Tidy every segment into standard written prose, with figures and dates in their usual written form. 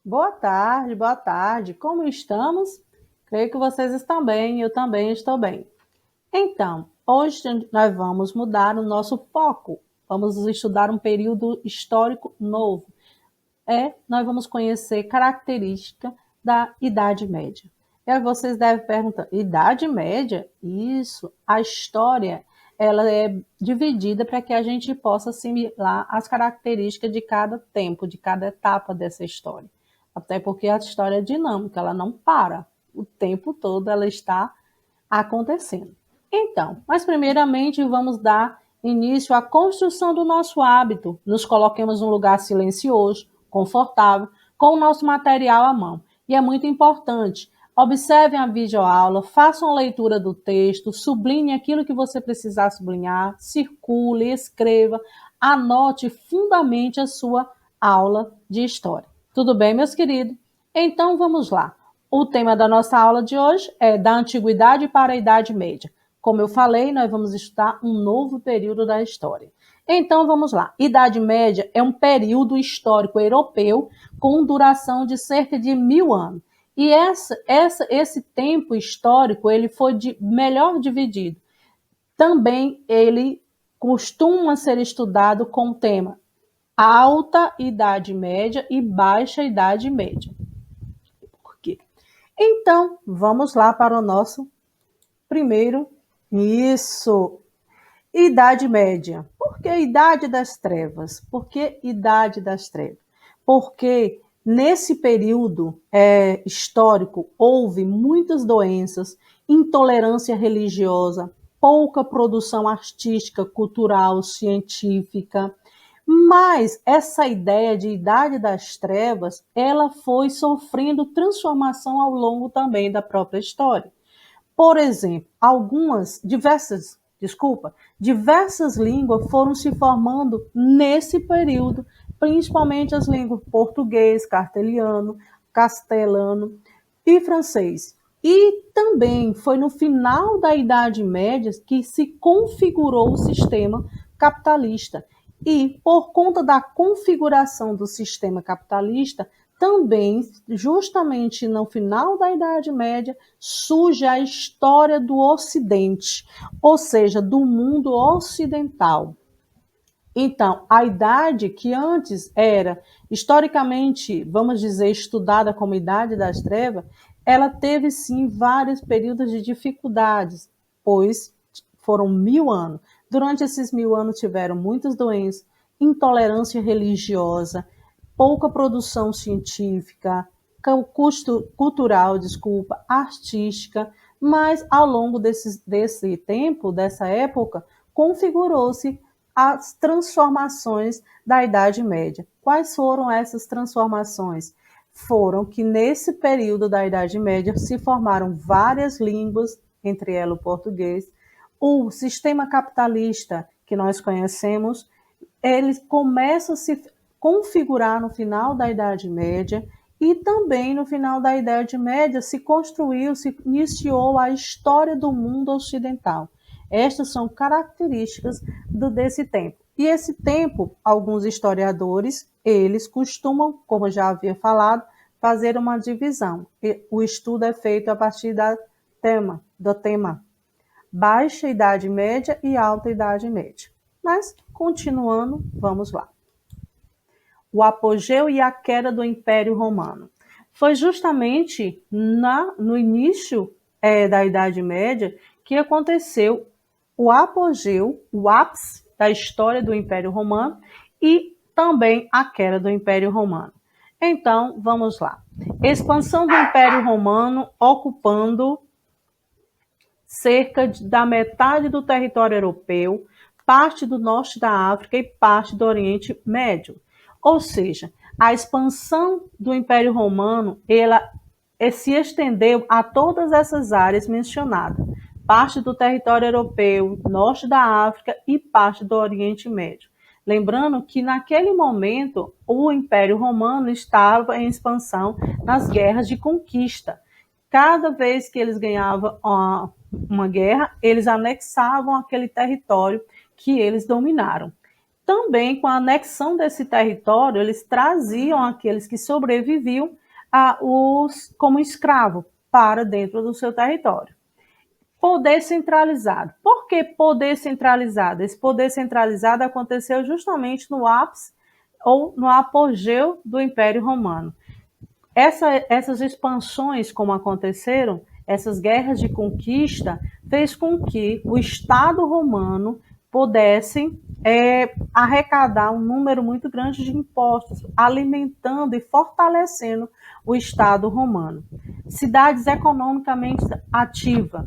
Boa tarde, boa tarde. Como estamos? Creio que vocês estão bem, eu também estou bem. Então, hoje nós vamos mudar o nosso foco. Vamos estudar um período histórico novo. Nós vamos conhecer característica da Idade Média. E aí vocês devem perguntar, Idade Média? Isso, a história, ela é dividida para que a gente possa assimilar as características de cada tempo, de cada etapa dessa história. Até porque a história é dinâmica, ela não para. O tempo todo ela está acontecendo. Então, mas primeiramente vamos dar início à construção do nosso hábito. Nos coloquemos num lugar silencioso, confortável, com o nosso material à mão. E é muito importante. Observem a videoaula, façam a leitura do texto, sublinhe aquilo que você precisar sublinhar, circule, escreva, anote, fundamente a sua aula de história. Tudo bem, meus queridos? Então vamos lá. O tema da nossa aula de hoje é da Antiguidade para a Idade Média. Como eu falei, nós vamos estudar um novo período da história. Então vamos lá. Idade Média é um período histórico europeu com duração de cerca de 1000 anos. E esse tempo histórico ele foi melhor dividido. Também ele costuma ser estudado com o tema Alta Idade Média e Baixa Idade Média. Por quê? Então, vamos lá para o nosso primeiro. Isso. Idade Média. Por que Idade das Trevas? Por que Idade das Trevas? Porque nesse período histórico houve muitas doenças, intolerância religiosa, pouca produção artística, cultural, científica. Mas essa ideia de Idade das Trevas, ela foi sofrendo transformação ao longo também da própria história. Por exemplo, diversas línguas foram se formando nesse período, principalmente as línguas português, castelhano e francês. E também foi no final da Idade Média que se configurou o sistema capitalista. E por conta da configuração do sistema capitalista, também, justamente no final da Idade Média, surge a história do Ocidente, ou seja, do mundo ocidental. Então, a idade que antes era historicamente, vamos dizer, estudada como Idade das Trevas, ela teve sim vários períodos de dificuldades, pois foram 1000 anos. Durante esses 1000 anos tiveram muitas doenças, intolerância religiosa, pouca produção científica, custo cultural, artística, mas ao longo desse tempo, dessa época, configurou-se as transformações da Idade Média. Quais foram essas transformações? Foram que nesse período da Idade Média se formaram várias línguas, entre elas o português. O sistema capitalista que nós conhecemos, ele começa a se configurar no final da Idade Média e também no final da Idade Média se iniciou a história do mundo ocidental. Estas são características desse tempo. E esse tempo, alguns historiadores, eles costumam, como já havia falado, fazer uma divisão. O estudo é feito a partir do tema Baixa Idade Média e Alta Idade Média. Mas, continuando, vamos lá. O apogeu e a queda do Império Romano. Foi justamente no início da Idade Média que aconteceu o apogeu, o ápice da história do Império Romano e também a queda do Império Romano. Então, vamos lá. Expansão do Império Romano ocupando cerca da metade do território europeu, parte do norte da África e parte do Oriente Médio. Ou seja, a expansão do Império Romano ela se estendeu a todas essas áreas mencionadas, parte do território europeu, norte da África e parte do Oriente Médio. Lembrando que naquele momento o Império Romano estava em expansão nas guerras de conquista. Cada vez que eles ganhavam uma guerra, eles anexavam aquele território que eles dominaram. também com a anexão desse território, eles traziam aqueles que sobreviviam como escravo para dentro do seu território. Poder centralizado. Por que poder centralizado? Esse poder centralizado aconteceu justamente no ápice ou no apogeu do Império Romano. Essas expansões, como aconteceram, essas guerras de conquista, fez com que o Estado romano pudesse arrecadar um número muito grande de impostos, alimentando e fortalecendo o Estado romano. Cidades economicamente ativas.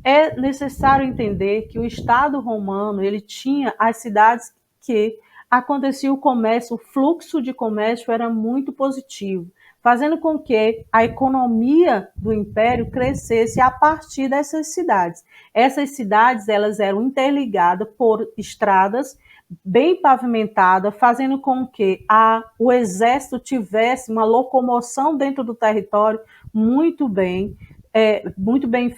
É necessário entender que o Estado romano ele tinha as cidades que acontecia o comércio, o fluxo de comércio era muito positivo, fazendo com que a economia do império crescesse a partir dessas cidades. Essas cidades elas eram interligadas por estradas bem pavimentadas, fazendo com que o exército tivesse uma locomoção dentro do território muito bem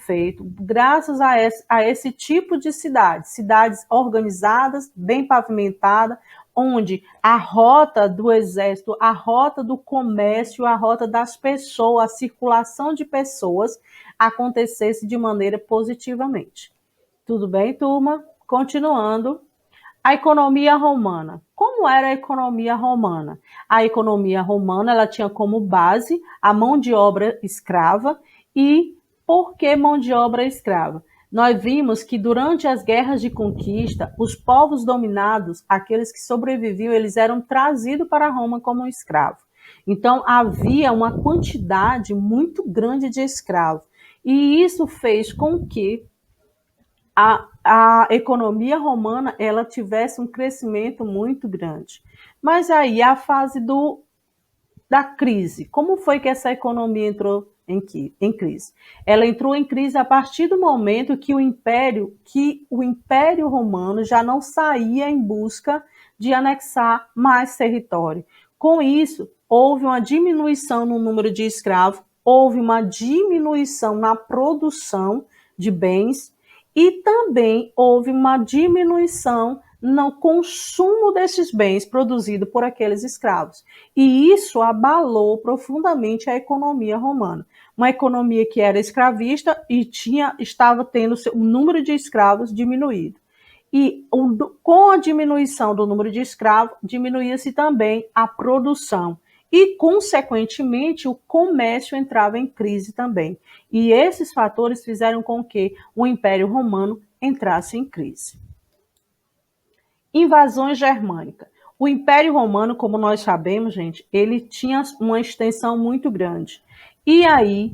feito, graças a esse tipo de cidades organizadas, bem pavimentadas, onde a rota do exército, a rota do comércio, a rota das pessoas, a circulação de pessoas acontecesse de maneira positivamente. Tudo bem, turma? Continuando. A economia romana. Como era a economia romana? A economia romana ela tinha como base a mão de obra escrava. E por que mão de obra escrava? Nós vimos que durante as guerras de conquista, os povos dominados, aqueles que sobreviviam, eles eram trazidos para Roma como escravos. Então havia uma quantidade muito grande de escravos. E isso fez com que a economia romana ela tivesse um crescimento muito grande. Mas aí a fase da crise. Como foi que essa economia entrou em crise? Ela entrou em crise a partir do momento que o Império Romano já não saía em busca de anexar mais território. Com isso, houve uma diminuição no número de escravos, houve uma diminuição na produção de bens e também houve uma diminuição no consumo desses bens produzidos por aqueles escravos. E isso abalou profundamente a economia romana. Uma economia que era escravista e estava tendo o número de escravos diminuído. E com a diminuição do número de escravos, diminuía-se também a produção. E, consequentemente, o comércio entrava em crise também. E esses fatores fizeram com que o Império Romano entrasse em crise. Invasões germânicas. O Império Romano, como nós sabemos, gente, ele tinha uma extensão muito grande. E aí,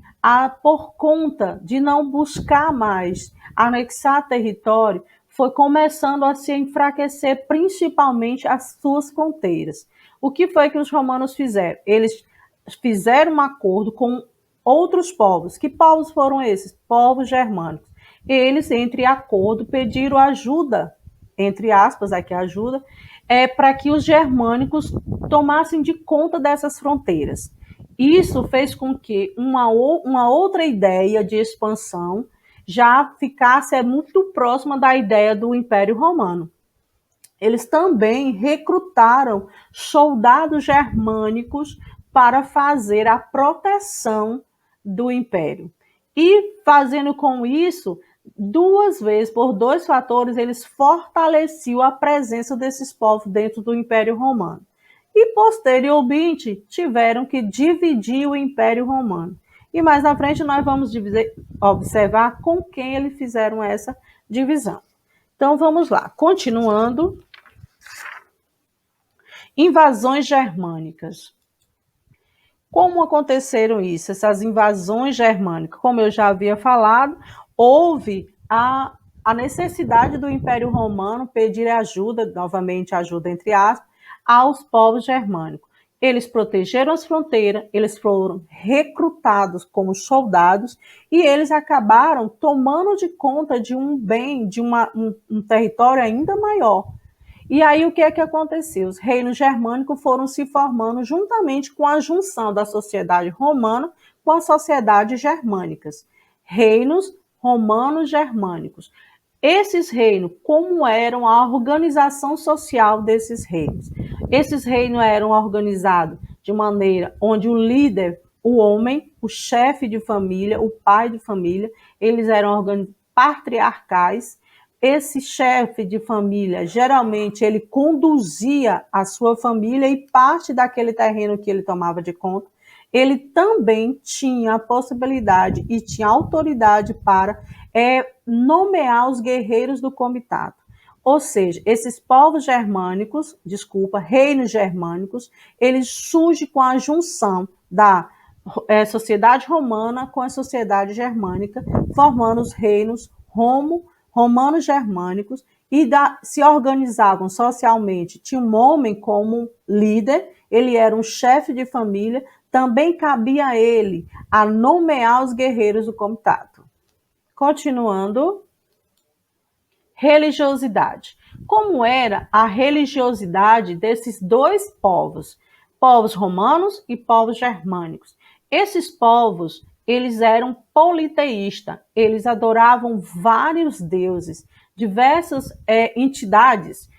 por conta de não buscar mais anexar território, foi começando a se enfraquecer principalmente as suas fronteiras. O que foi que os romanos fizeram? Eles fizeram um acordo com outros povos. Que povos foram esses? Povos germânicos. Eles, entre acordo, pediram ajuda, entre aspas, aqui ajuda, para que os germânicos tomassem de conta dessas fronteiras. Isso fez com que uma outra ideia de expansão já ficasse muito próxima da ideia do Império Romano. Eles também recrutaram soldados germânicos para fazer a proteção do império. E fazendo com isso, por dois fatores, eles fortaleciam a presença desses povos dentro do Império Romano. E posteriormente tiveram que dividir o Império Romano. E mais na frente nós vamos observar com quem eles fizeram essa divisão. Então vamos lá, continuando. Invasões germânicas. Como aconteceram isso? Essas invasões germânicas, como eu já havia falado, houve a necessidade do Império Romano pedir ajuda, novamente ajuda entre aspas, aos povos germânicos. Eles protegeram as fronteiras, eles foram recrutados como soldados e eles acabaram tomando de conta de um bem, de um território ainda maior. E aí o que é que aconteceu? Os reinos germânicos foram se formando juntamente com a junção da sociedade romana com as sociedades germânicas. Reinos romanos germânicos. Esses reinos, como eram a organização social desses reinos? Esses reinos eram organizados de maneira onde o líder, o homem, o chefe de família, o pai de família, eles eram patriarcais. Esse chefe de família, geralmente, ele conduzia a sua família e parte daquele terreno que ele tomava de conta, ele também tinha a possibilidade e tinha autoridade para nomear os guerreiros do comitato. Ou seja, esses povos germânicos, reinos germânicos, eles surgem com a junção da sociedade romana com a sociedade germânica, formando os reinos romanos germânicos, e se organizavam socialmente. Tinha um homem como líder, ele era um chefe de família, também cabia a ele a nomear os guerreiros do comitato. Continuando, religiosidade. Como era a religiosidade desses dois povos? Povos romanos e povos germânicos. Esses povos, eles eram politeístas, eles adoravam vários deuses, diversas entidades,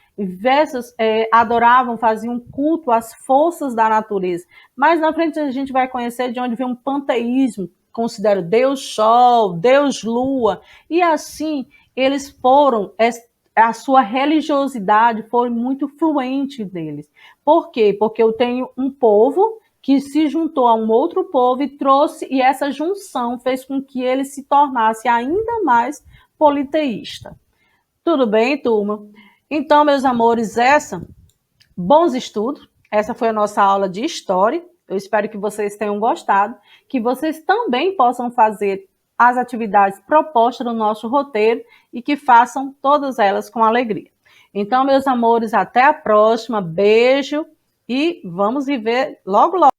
adoravam, faziam culto às forças da natureza. Mas na frente a gente vai conhecer de onde vem um panteísmo, considera Deus Sol, Deus Lua, e assim eles foram, a sua religiosidade foi muito fluente deles. Por quê? Porque eu tenho um povo que se juntou a um outro povo e trouxe, e essa junção fez com que ele se tornasse ainda mais politeísta. Tudo bem, turma? Então, meus amores, bons estudos. Essa foi a nossa aula de história. Eu espero que vocês tenham gostado, que vocês também possam fazer as atividades propostas no nosso roteiro e que façam todas elas com alegria. Então, meus amores, até a próxima. Beijo e vamos viver logo, logo.